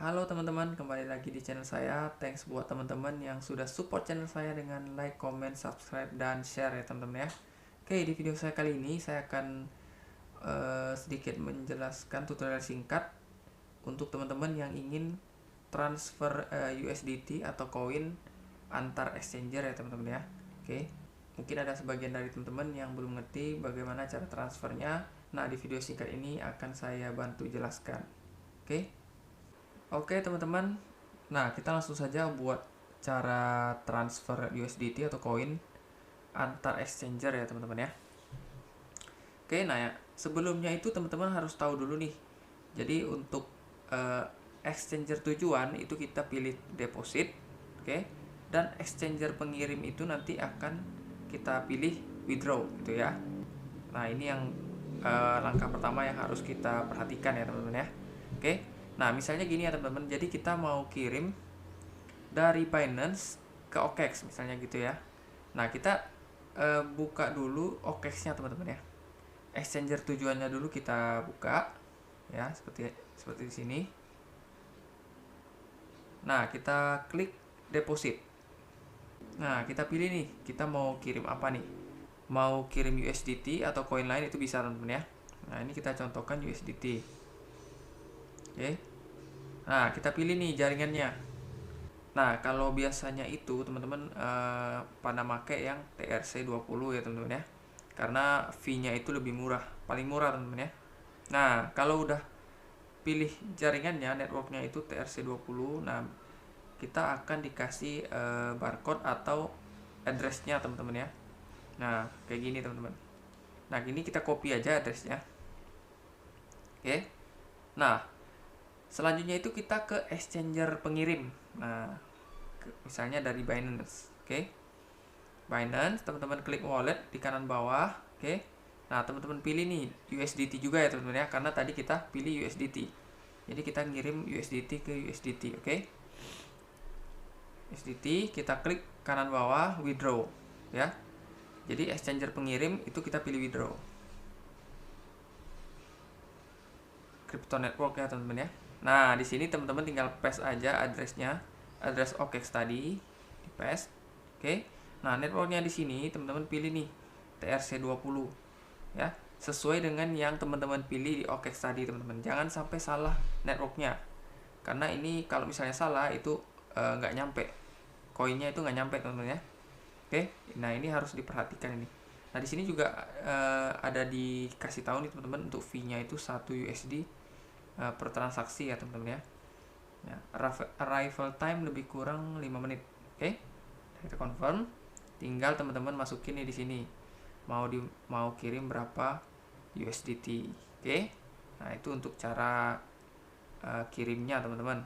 Halo teman-teman, kembali lagi di channel saya. Thanks buat teman-teman yang sudah support channel saya dengan like, comment, subscribe, dan share ya teman-teman ya. Oke, di video saya kali ini saya akan sedikit menjelaskan tutorial singkat untuk teman-teman yang ingin transfer USDT atau koin antar exchanger ya teman-teman ya. Oke, mungkin ada sebagian dari teman-teman yang belum ngerti bagaimana cara transfernya. Nah, di video singkat ini akan saya bantu jelaskan. Oke. Oke teman-teman, nah kita langsung saja buat cara transfer USDT atau koin antar exchanger ya teman-teman ya. Oke, nah ya, sebelumnya itu teman-teman harus tahu dulu nih. Jadi untuk exchanger tujuan itu kita pilih deposit, oke, dan exchanger pengirim itu nanti akan kita pilih withdraw gitu ya. Nah ini yang langkah pertama yang harus kita perhatikan ya teman-teman ya. Oke, nah misalnya gini ya teman-teman, jadi kita mau kirim dari Binance ke OKX misalnya gitu ya. Nah kita buka dulu OKX-nya teman-teman ya. Exchanger tujuannya dulu kita buka ya, seperti di sini. Nah kita klik deposit. Nah kita pilih nih, kita mau kirim apa nih? Mau kirim USDT atau koin lain itu bisa teman-teman ya. Nah ini kita contohkan USDT. Oke. Nah kita pilih nih jaringannya. Nah, kalau biasanya itu teman-teman pada make yang TRC20 ya teman-teman ya. Karena fee-nya itu lebih murah, paling murah teman-teman ya. Nah, kalau udah pilih jaringannya, networknya itu TRC20, nah kita akan dikasih barcode atau address-nya teman-teman ya. Nah, kayak gini teman-teman. Nah, ini kita copy aja address-nya. Oke. Nah, selanjutnya itu kita ke exchanger pengirim. Nah, misalnya dari Binance. Oke. Binance, teman-teman klik wallet di kanan bawah. Oke. Nah, teman-teman pilih nih USDT juga ya teman-teman ya, karena tadi kita pilih USDT. Jadi kita ngirim USDT ke USDT, oke. USDT kita klik kanan bawah withdraw ya. Jadi exchanger pengirim itu kita pilih withdraw. Crypto network ya teman-teman ya. Nah, di sini teman-teman tinggal paste aja addressnya, address OKX tadi, di paste. Oke. Nah, networknya di sini teman-teman pilih nih TRC20 ya, sesuai dengan yang teman-teman pilih di OKX tadi teman-teman. Jangan sampai salah networknya. Karena ini kalau misalnya salah itu nggak nyampe. Koinnya itu nggak nyampe teman-teman ya. Oke. Nah, ini harus diperhatikan ini. Nah, di sini juga ada dikasih tahu nih teman-teman untuk fee-nya itu 1 USD per transaksi ya teman-teman ya. Nah, arrival time lebih kurang 5 menit. Oke. Kita confirm. Tinggal teman-teman masukin nih di sini. Mau kirim berapa USDT. Oke. Nah, itu untuk cara kirimnya teman-teman.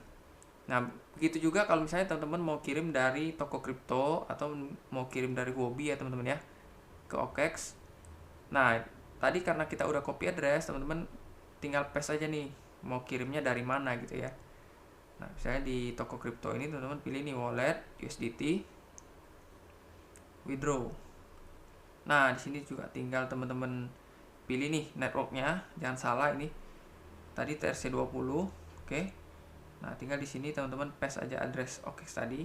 Nah, begitu juga kalau misalnya teman-teman mau kirim dari toko kripto atau mau kirim dari Huobi ya teman-teman ya ke OKX. Nah, tadi karena kita udah copy address, teman-teman tinggal paste aja nih mau kirimnya dari mana gitu ya. Nah, misalnya di toko kripto ini teman-teman pilih nih wallet USDT withdraw. Nah, di sini juga tinggal teman-teman pilih nih networknya, jangan salah ini. Tadi TRC20. Oke. Nah, tinggal di sini teman-teman paste aja address OKX tadi.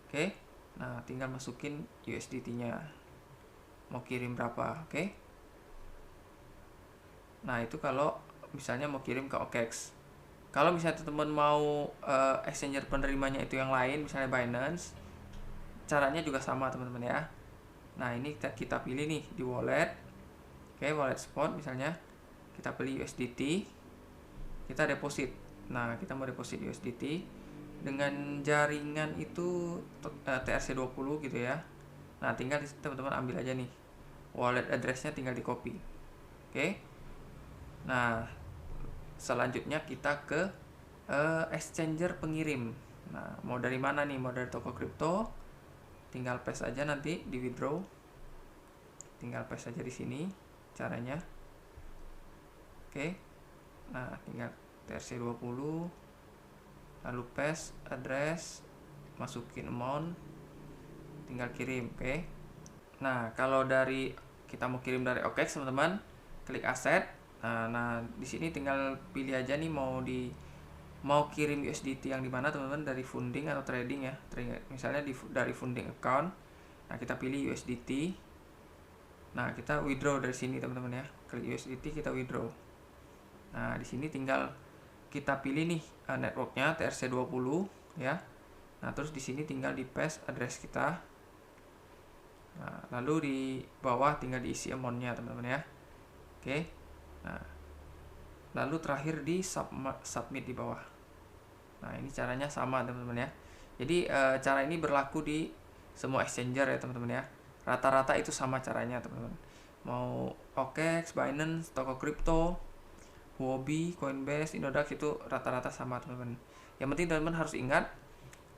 Oke. Nah, tinggal masukin USDT-nya. Mau kirim berapa, oke? Nah, itu kalau misalnya mau kirim ke OKX. Kalau misalnya teman-teman mau exchanger penerimanya itu yang lain, misalnya Binance, caranya juga sama teman-teman ya. Nah, ini kita pilih nih di wallet. Oke, wallet spot misalnya. Kita pilih USDT. Kita deposit. Nah, kita mau deposit USDT dengan jaringan itu TRC20 gitu ya. Nah, tinggal teman-teman ambil aja nih wallet addressnya, tinggal di copy. Oke. Nah, selanjutnya kita ke exchanger pengirim. Nah, mau dari mana nih? Mau dari toko kripto, tinggal paste aja nanti di withdraw. Tinggal paste aja di sini caranya. Oke. Nah, tinggal TRC20, lalu paste address, masukin amount, tinggal kirim. Oke. Nah, kalau dari kita mau kirim dari OKX teman-teman, klik aset. Nah, di sini tinggal pilih aja nih mau di mau kirim USDT yang dimana teman-teman, dari funding atau trading ya. Misalnya dari funding account, nah kita pilih USDT. Nah kita withdraw dari sini teman-teman ya, klik USDT, kita withdraw. Nah di sini tinggal kita pilih nih networknya TRC20 ya. Nah terus di sini tinggal di paste address kita. Nah lalu di bawah tinggal diisi amountnya teman-teman ya. Oke. Nah lalu terakhir di submit di bawah. Nah ini caranya sama teman-teman ya. Jadi cara ini berlaku di semua exchanger ya teman-teman ya. Rata-rata itu sama caranya teman-teman. Mau OKEX, Binance, Toko Crypto, Huobi, Coinbase, Inodax itu rata-rata sama teman-teman. Yang penting teman-teman harus ingat,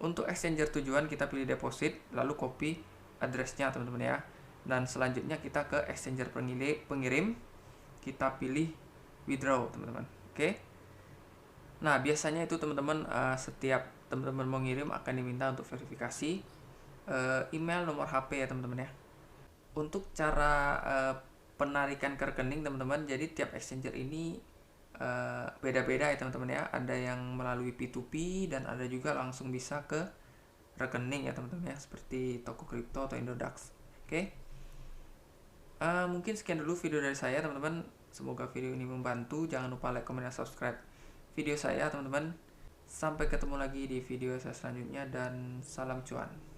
untuk exchanger tujuan kita pilih deposit, lalu copy addressnya teman-teman ya. Dan selanjutnya kita ke exchanger pengirim, kita pilih withdraw teman-teman. Oke. Nah biasanya itu teman-teman setiap teman-teman mau ngirim akan diminta untuk verifikasi email, nomor HP ya teman-teman ya. Untuk cara penarikan ke rekening teman-teman, jadi tiap exchanger ini beda-beda ya teman-teman ya. Ada yang melalui P2P dan ada juga langsung bisa ke rekening ya teman-teman ya, seperti Toko Crypto atau Inodax. Oke. Mungkin sekian dulu video dari saya teman-teman. Semoga video ini membantu. Jangan lupa like, comment, dan subscribe video saya teman-teman. Sampai ketemu lagi di video saya selanjutnya dan salam cuan.